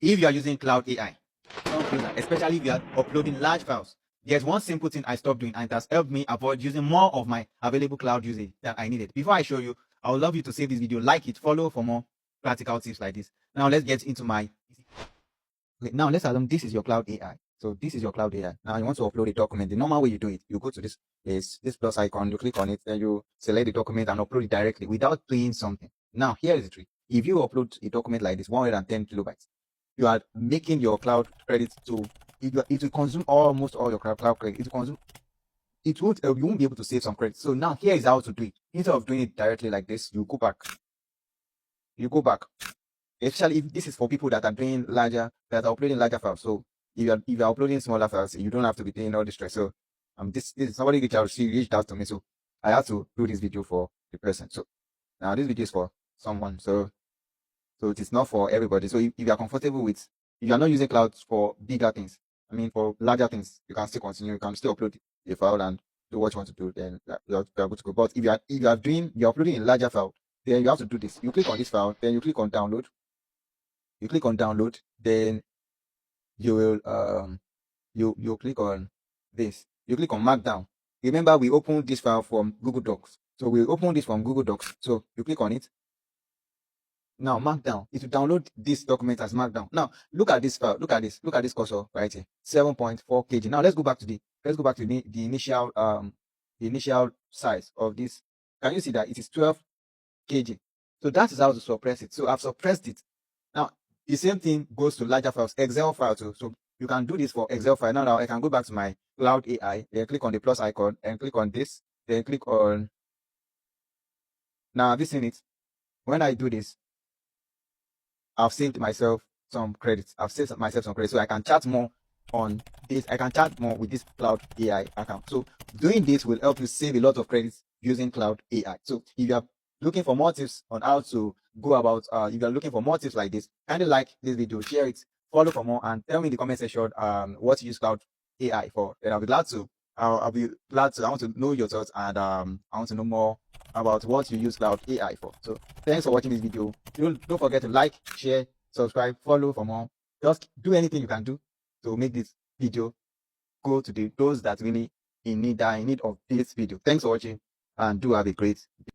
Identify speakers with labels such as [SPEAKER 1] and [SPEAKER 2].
[SPEAKER 1] If you are using Cloud AI, especially if you are uploading large files, there's one simple thing I stopped doing, and it has helped me avoid using more of my available cloud usage that I needed. Before I show you, I would love you to save this video, like it, follow for more practical tips like this. Now let's get into my. Okay, now let's assume this is your Cloud AI. So this is your Cloud AI. Now you want to upload a document. The normal way you do it, you go to this plus icon, you click on it, then you select the document and upload it directly without doing something. Now here is the trick. If you upload a document like this, 110 kilobytes, you are making your cloud credit to it will consume almost all your cloud credit. It will consume. It won't. You won't be able to save some credit. So now here is how to do it. Instead of doing it directly like this, you go back. You go back. Especially if this is for people that are doing larger, that are uploading larger files. So if you're uploading smaller files, you don't have to be doing all this stress. So this is somebody reached out to me. So I have to do this video for the person. So now this video is for someone. So it is not for everybody. So if you are comfortable with, if you are not using cloud for bigger things, I mean for larger things, you can still continue. You can still upload a file and do what you want to do. Then you are good to go. But if you're uploading a larger file, then you have to do this. You click on this file, then you click on download. You click on download, then you will you click on this. You click on Markdown. Remember, we opened this file from Google Docs. So we open this from Google Docs. So you click on it. Now Markdown. It will download this document as Markdown. Now look at this file. Look at this. Look at this cursor right here. 7.4 kg. Now let's go back to the initial size of this. Can you see that it is 12 kg? So that is how to suppress it. So I've suppressed it. Now the same thing goes to larger files, Excel file too. So you can do this for Excel file. Now I can go back to my Cloud AI, then click on the plus icon and click on this, then click on. Now this in it. When I do this, I've saved myself some credits. So I can chat more on this. I can chat more with this Cloud AI account. So doing this will help you save a lot of credits using Cloud AI. So if you are looking for more tips on how to go about, if you are looking for more tips like this, kindly like this video, share it, follow for more, and tell me in the comment section what you use Cloud AI for. Then I'll be glad to. I'll be glad to. I want to know your thoughts, and I want to know more about what you use Cloud AI for. So thanks for watching this video. Don't forget to like, share, subscribe, follow for more. Just do anything you can do to make this video go to those that really in need of this video. Thanks for watching, and do have a great day.